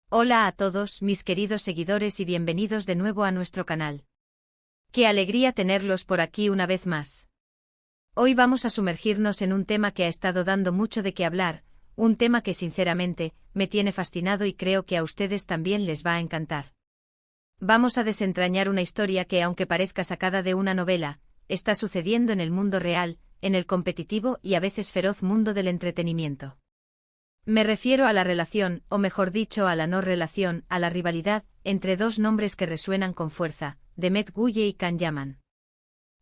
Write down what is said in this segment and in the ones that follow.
Hola a todos, mis queridos seguidores y bienvenidos de nuevo a nuestro canal. ¡Qué alegría tenerlos por aquí una vez más! Hoy vamos a sumergirnos en un tema que ha estado dando mucho de qué hablar, un tema que sinceramente, me tiene fascinado y creo que a ustedes también les va a encantar. Vamos a desentrañar una historia que, aunque parezca sacada de una novela, está sucediendo en el mundo real, en el competitivo y a veces feroz mundo del entretenimiento. Me refiero a la relación, o mejor dicho a la no relación, a la rivalidad, entre dos nombres que resuenan con fuerza, Demet Guye y Can Yaman.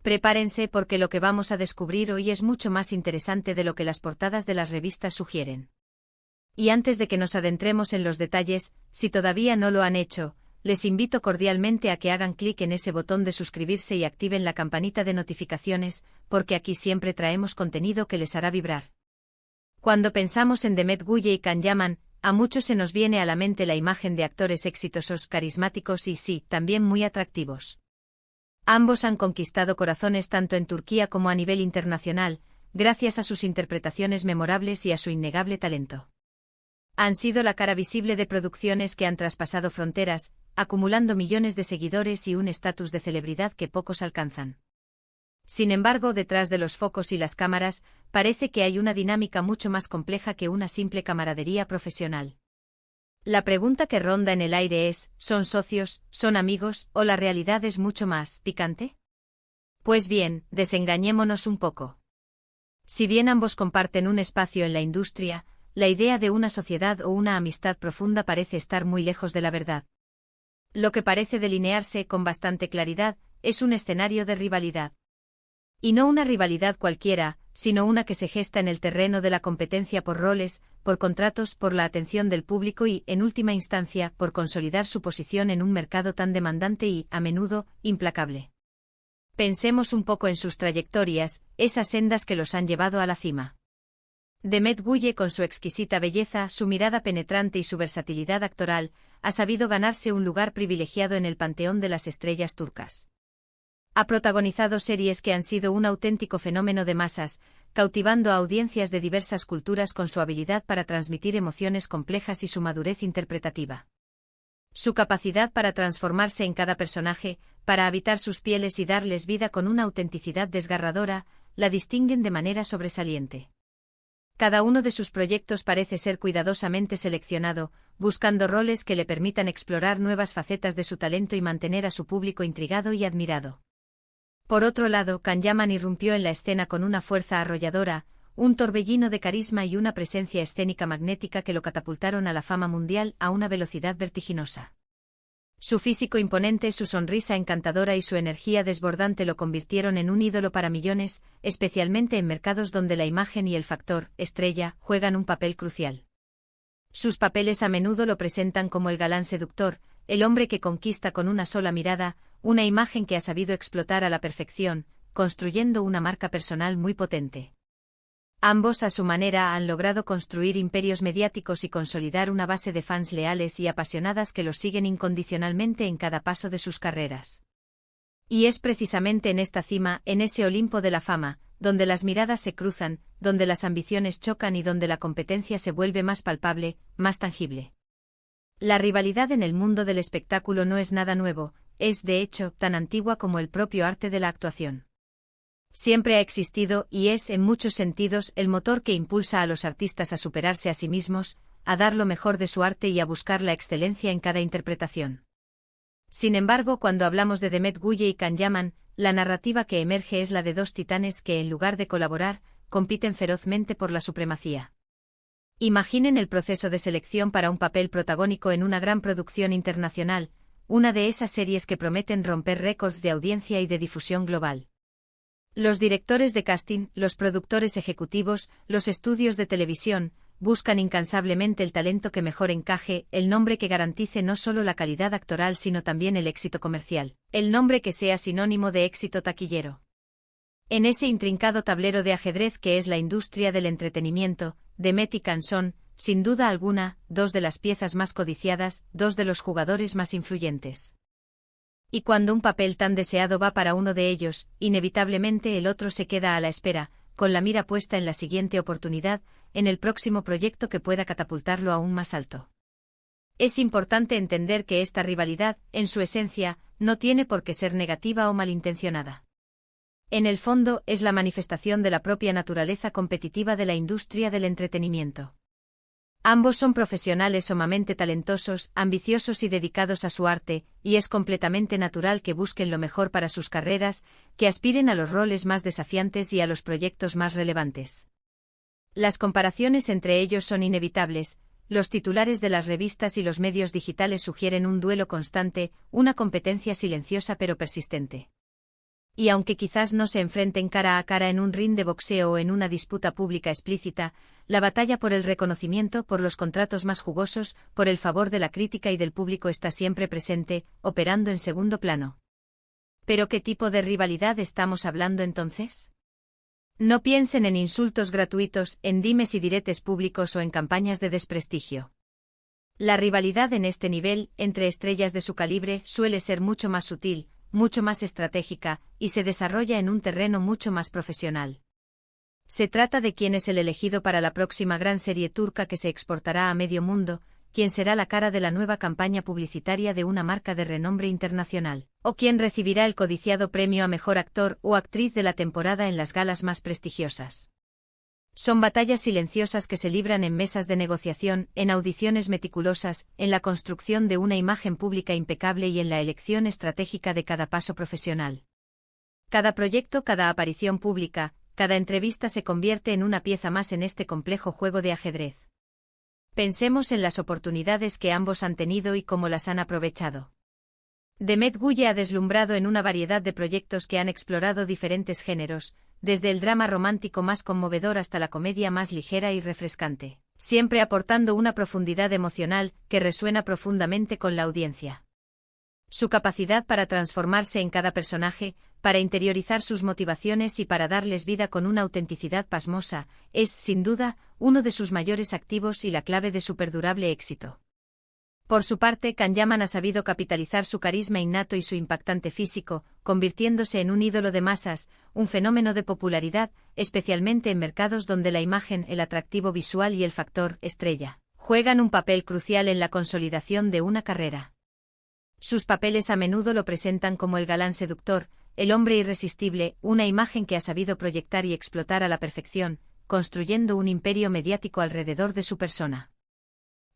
Prepárense porque lo que vamos a descubrir hoy es mucho más interesante de lo que las portadas de las revistas sugieren. Y antes de que nos adentremos en los detalles, si todavía no lo han hecho, les invito cordialmente a que hagan clic en ese botón de suscribirse y activen la campanita de notificaciones, porque aquí siempre traemos contenido que les hará vibrar. Cuando pensamos en Demet Guye y Can Yaman, a muchos se nos viene a la mente la imagen de actores exitosos, carismáticos y sí, también muy atractivos. Ambos han conquistado corazones tanto en Turquía como a nivel internacional, gracias a sus interpretaciones memorables y a su innegable talento. Han sido la cara visible de producciones que han traspasado fronteras, acumulando millones de seguidores y un estatus de celebridad que pocos alcanzan. Sin embargo, detrás de los focos y las cámaras, parece que hay una dinámica mucho más compleja que una simple camaradería profesional. La pregunta que ronda en el aire es, ¿son socios, son amigos, o la realidad es mucho más picante? Pues bien, desengañémonos un poco. Si bien ambos comparten un espacio en la industria, la idea de una sociedad o una amistad profunda parece estar muy lejos de la verdad. Lo que parece delinearse con bastante claridad es un escenario de rivalidad. Y no una rivalidad cualquiera, sino una que se gesta en el terreno de la competencia por roles, por contratos, por la atención del público y, en última instancia, por consolidar su posición en un mercado tan demandante y, a menudo, implacable. Pensemos un poco en sus trayectorias, esas sendas que los han llevado a la cima. Demet Guye, con su exquisita belleza, su mirada penetrante y su versatilidad actoral, ha sabido ganarse un lugar privilegiado en el panteón de las estrellas turcas. Ha protagonizado series que han sido un auténtico fenómeno de masas, cautivando a audiencias de diversas culturas con su habilidad para transmitir emociones complejas y su madurez interpretativa. Su capacidad para transformarse en cada personaje, para habitar sus pieles y darles vida con una autenticidad desgarradora, la distinguen de manera sobresaliente. Cada uno de sus proyectos parece ser cuidadosamente seleccionado, buscando roles que le permitan explorar nuevas facetas de su talento y mantener a su público intrigado y admirado. Por otro lado, Can Yaman irrumpió en la escena con una fuerza arrolladora, un torbellino de carisma y una presencia escénica magnética que lo catapultaron a la fama mundial a una velocidad vertiginosa. Su físico imponente, su sonrisa encantadora y su energía desbordante lo convirtieron en un ídolo para millones, especialmente en mercados donde la imagen y el factor estrella juegan un papel crucial. Sus papeles a menudo lo presentan como el galán seductor, el hombre que conquista con una sola mirada, una imagen que ha sabido explotar a la perfección, construyendo una marca personal muy potente. Ambos a su manera han logrado construir imperios mediáticos y consolidar una base de fans leales y apasionadas que los siguen incondicionalmente en cada paso de sus carreras. Y es precisamente en esta cima, en ese Olimpo de la fama, donde las miradas se cruzan, donde las ambiciones chocan y donde la competencia se vuelve más palpable, más tangible. La rivalidad en el mundo del espectáculo no es nada nuevo, es de hecho tan antigua como el propio arte de la actuación. Siempre ha existido y es, en muchos sentidos, el motor que impulsa a los artistas a superarse a sí mismos, a dar lo mejor de su arte y a buscar la excelencia en cada interpretación. Sin embargo, cuando hablamos de Demet Guye y Can Yaman, la narrativa que emerge es la de dos titanes que, en lugar de colaborar, compiten ferozmente por la supremacía. Imaginen el proceso de selección para un papel protagónico en una gran producción internacional, una de esas series que prometen romper récords de audiencia y de difusión global. Los directores de casting, los productores ejecutivos, los estudios de televisión, buscan incansablemente el talento que mejor encaje, el nombre que garantice no solo la calidad actoral sino también el éxito comercial, el nombre que sea sinónimo de éxito taquillero. En ese intrincado tablero de ajedrez que es la industria del entretenimiento, Demet y Can son, sin duda alguna, dos de las piezas más codiciadas, dos de los jugadores más influyentes. Y cuando un papel tan deseado va para uno de ellos, inevitablemente el otro se queda a la espera, con la mira puesta en la siguiente oportunidad, en el próximo proyecto que pueda catapultarlo aún más alto. Es importante entender que esta rivalidad, en su esencia, no tiene por qué ser negativa o malintencionada. En el fondo, es la manifestación de la propia naturaleza competitiva de la industria del entretenimiento. Ambos son profesionales sumamente talentosos, ambiciosos y dedicados a su arte, y es completamente natural que busquen lo mejor para sus carreras, que aspiren a los roles más desafiantes y a los proyectos más relevantes. Las comparaciones entre ellos son inevitables. Los titulares de las revistas y los medios digitales sugieren un duelo constante, una competencia silenciosa pero persistente. Y aunque quizás no se enfrenten cara a cara en un ring de boxeo o en una disputa pública explícita, la batalla por el reconocimiento, por los contratos más jugosos, por el favor de la crítica y del público está siempre presente, operando en segundo plano. ¿Pero qué tipo de rivalidad estamos hablando entonces? No piensen en insultos gratuitos, en dimes y diretes públicos o en campañas de desprestigio. La rivalidad en este nivel, entre estrellas de su calibre, suele ser mucho más sutil, mucho más estratégica, y se desarrolla en un terreno mucho más profesional. Se trata de quién es el elegido para la próxima gran serie turca que se exportará a medio mundo, quién será la cara de la nueva campaña publicitaria de una marca de renombre internacional, o quién recibirá el codiciado premio a mejor actor o actriz de la temporada en las galas más prestigiosas. Son batallas silenciosas que se libran en mesas de negociación, en audiciones meticulosas, en la construcción de una imagen pública impecable y en la elección estratégica de cada paso profesional. Cada proyecto, cada aparición pública, cada entrevista se convierte en una pieza más en este complejo juego de ajedrez. Pensemos en las oportunidades que ambos han tenido y cómo las han aprovechado. Demet Gulle ha deslumbrado en una variedad de proyectos que han explorado diferentes géneros, desde el drama romántico más conmovedor hasta la comedia más ligera y refrescante, siempre aportando una profundidad emocional que resuena profundamente con la audiencia. Su capacidad para transformarse en cada personaje, para interiorizar sus motivaciones y para darles vida con una autenticidad pasmosa, es, sin duda, uno de sus mayores activos y la clave de su perdurable éxito. Por su parte, Can Yaman ha sabido capitalizar su carisma innato y su impactante físico, convirtiéndose en un ídolo de masas, un fenómeno de popularidad, especialmente en mercados donde la imagen, el atractivo visual y el factor estrella juegan un papel crucial en la consolidación de una carrera. Sus papeles a menudo lo presentan como el galán seductor, el hombre irresistible, una imagen que ha sabido proyectar y explotar a la perfección, construyendo un imperio mediático alrededor de su persona.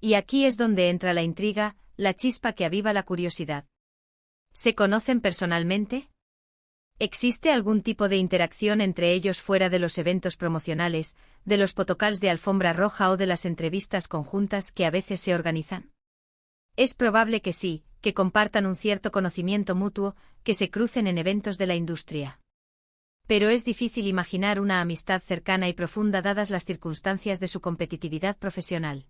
Y aquí es donde entra la intriga, la chispa que aviva la curiosidad. ¿Se conocen personalmente? ¿Existe algún tipo de interacción entre ellos fuera de los eventos promocionales, de los photocalls de alfombra roja o de las entrevistas conjuntas que a veces se organizan? Es probable que sí, que compartan un cierto conocimiento mutuo, que se crucen en eventos de la industria. Pero es difícil imaginar una amistad cercana y profunda dadas las circunstancias de su competitividad profesional.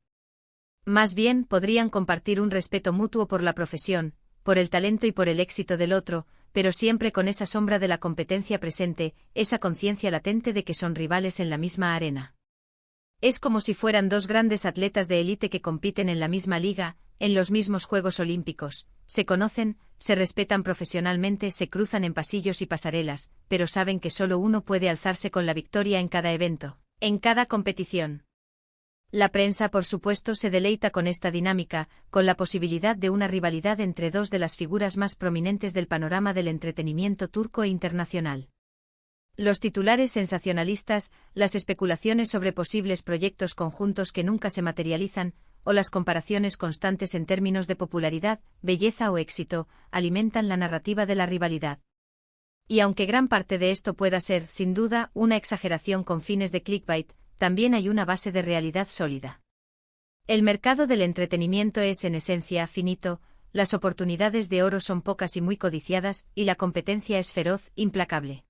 Más bien, podrían compartir un respeto mutuo por la profesión, por el talento y por el éxito del otro, pero siempre con esa sombra de la competencia presente, esa conciencia latente de que son rivales en la misma arena. Es como si fueran dos grandes atletas de élite que compiten en la misma liga, en los mismos Juegos Olímpicos, se conocen, se respetan profesionalmente, se cruzan en pasillos y pasarelas, pero saben que solo uno puede alzarse con la victoria en cada evento, en cada competición. La prensa, por supuesto, se deleita con esta dinámica, con la posibilidad de una rivalidad entre dos de las figuras más prominentes del panorama del entretenimiento turco e internacional. Los titulares sensacionalistas, las especulaciones sobre posibles proyectos conjuntos que nunca se materializan, o las comparaciones constantes en términos de popularidad, belleza o éxito, alimentan la narrativa de la rivalidad. Y aunque gran parte de esto pueda ser, sin duda, una exageración con fines de clickbait, también hay una base de realidad sólida. El mercado del entretenimiento es en esencia finito, las oportunidades de oro son pocas y muy codiciadas, y la competencia es feroz, implacable.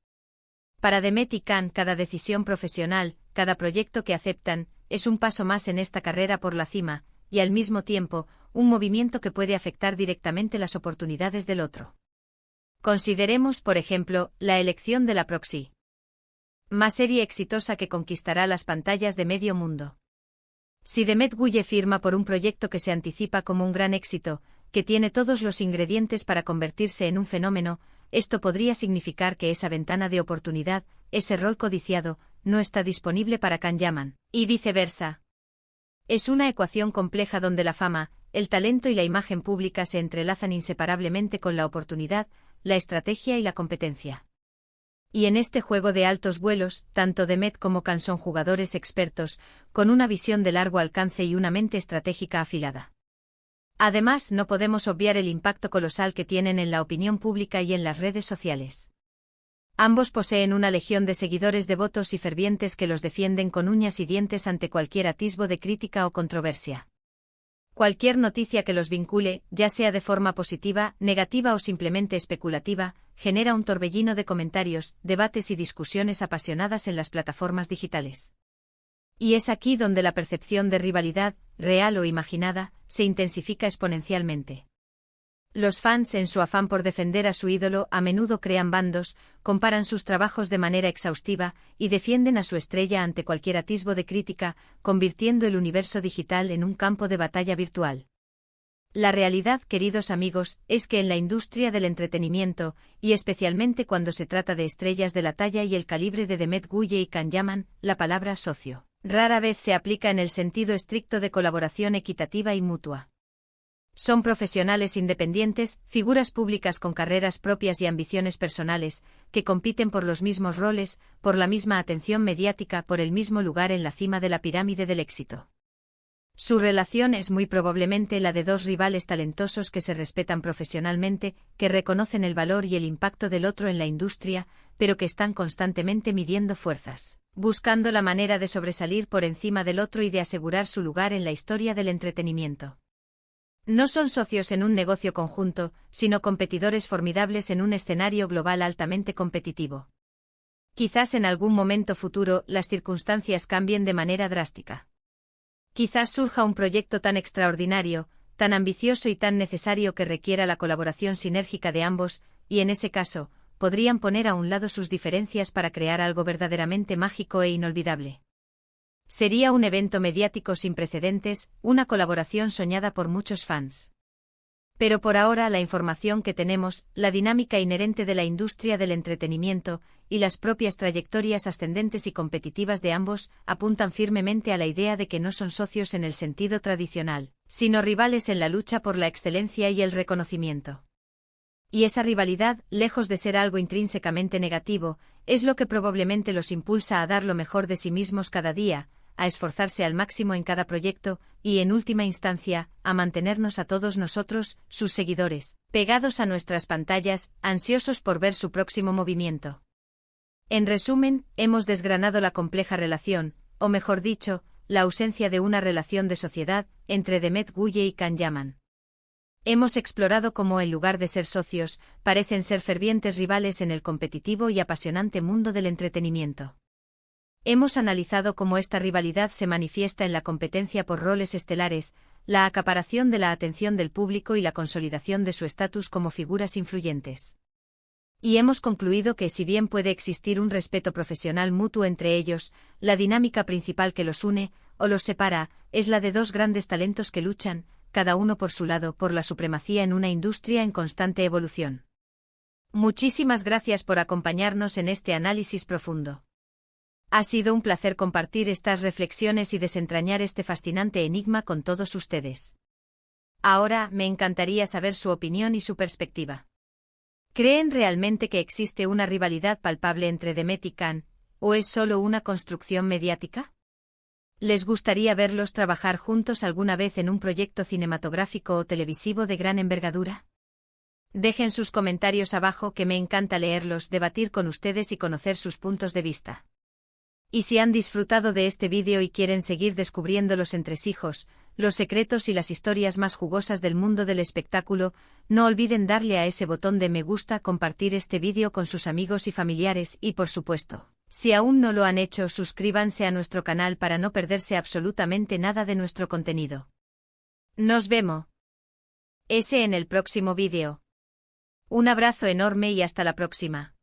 Para Demet y Can, cada decisión profesional, cada proyecto que aceptan, es un paso más en esta carrera por la cima, y al mismo tiempo, un movimiento que puede afectar directamente las oportunidades del otro. Consideremos, por ejemplo, la elección de la próxima más serie exitosa que conquistará las pantallas de medio mundo. Si Demet Gulle firma por un proyecto que se anticipa como un gran éxito, que tiene todos los ingredientes para convertirse en un fenómeno, esto podría significar que esa ventana de oportunidad, ese rol codiciado, no está disponible para Can Yaman, y viceversa. Es una ecuación compleja donde la fama, el talento y la imagen pública se entrelazan inseparablemente con la oportunidad, la estrategia y la competencia. Y en este juego de altos vuelos, tanto Demet como Khan son jugadores expertos, con una visión de largo alcance y una mente estratégica afilada. Además, no podemos obviar el impacto colosal que tienen en la opinión pública y en las redes sociales. Ambos poseen una legión de seguidores devotos y fervientes que los defienden con uñas y dientes ante cualquier atisbo de crítica o controversia. Cualquier noticia que los vincule, ya sea de forma positiva, negativa o simplemente especulativa, genera un torbellino de comentarios, debates y discusiones apasionadas en las plataformas digitales. Y es aquí donde la percepción de rivalidad, real o imaginada, se intensifica exponencialmente. Los fans, en su afán por defender a su ídolo, a menudo crean bandos, comparan sus trabajos de manera exhaustiva y defienden a su estrella ante cualquier atisbo de crítica, convirtiendo el universo digital en un campo de batalla virtual. La realidad, queridos amigos, es que en la industria del entretenimiento, y especialmente cuando se trata de estrellas de la talla y el calibre de Demet Guye y Khan Yaman, la palabra socio rara vez se aplica en el sentido estricto de colaboración equitativa y mutua. Son profesionales independientes, figuras públicas con carreras propias y ambiciones personales, que compiten por los mismos roles, por la misma atención mediática, por el mismo lugar en la cima de la pirámide del éxito. Su relación es muy probablemente la de dos rivales talentosos que se respetan profesionalmente, que reconocen el valor y el impacto del otro en la industria, pero que están constantemente midiendo fuerzas, buscando la manera de sobresalir por encima del otro y de asegurar su lugar en la historia del entretenimiento. No son socios en un negocio conjunto, sino competidores formidables en un escenario global altamente competitivo. Quizás en algún momento futuro las circunstancias cambien de manera drástica. Quizás surja un proyecto tan extraordinario, tan ambicioso y tan necesario que requiera la colaboración sinérgica de ambos, y en ese caso, podrían poner a un lado sus diferencias para crear algo verdaderamente mágico e inolvidable. Sería un evento mediático sin precedentes, una colaboración soñada por muchos fans. Pero por ahora la información que tenemos, la dinámica inherente de la industria del entretenimiento, y las propias trayectorias ascendentes y competitivas de ambos, apuntan firmemente a la idea de que no son socios en el sentido tradicional, sino rivales en la lucha por la excelencia y el reconocimiento. Y esa rivalidad, lejos de ser algo intrínsecamente negativo, es lo que probablemente los impulsa a dar lo mejor de sí mismos cada día, a esforzarse al máximo en cada proyecto, y en última instancia, a mantenernos a todos nosotros, sus seguidores, pegados a nuestras pantallas, ansiosos por ver su próximo movimiento. En resumen, hemos desgranado la compleja relación, o mejor dicho, la ausencia de una relación de sociedad, entre Demet Guye y Khan Yaman. Hemos explorado cómo, en lugar de ser socios, parecen ser fervientes rivales en el competitivo y apasionante mundo del entretenimiento. Hemos analizado cómo esta rivalidad se manifiesta en la competencia por roles estelares, la acaparación de la atención del público y la consolidación de su estatus como figuras influyentes. Y hemos concluido que, si bien puede existir un respeto profesional mutuo entre ellos, la dinámica principal que los une, o los separa, es la de dos grandes talentos que luchan, cada uno por su lado, por la supremacía en una industria en constante evolución. Muchísimas gracias por acompañarnos en este análisis profundo. Ha sido un placer compartir estas reflexiones y desentrañar este fascinante enigma con todos ustedes. Ahora, me encantaría saber su opinión y su perspectiva. ¿Creen realmente que existe una rivalidad palpable entre Demet y Khan, o es solo una construcción mediática? ¿Les gustaría verlos trabajar juntos alguna vez en un proyecto cinematográfico o televisivo de gran envergadura? Dejen sus comentarios abajo, que me encanta leerlos, debatir con ustedes y conocer sus puntos de vista. Y si han disfrutado de este vídeo y quieren seguir descubriendo los entresijos, los secretos y las historias más jugosas del mundo del espectáculo, no olviden darle a ese botón de me gusta, compartir este vídeo con sus amigos y familiares y, por supuesto, si aún no lo han hecho, suscríbanse a nuestro canal para no perderse absolutamente nada de nuestro contenido. Nos vemos en el próximo vídeo. Un abrazo enorme y hasta la próxima.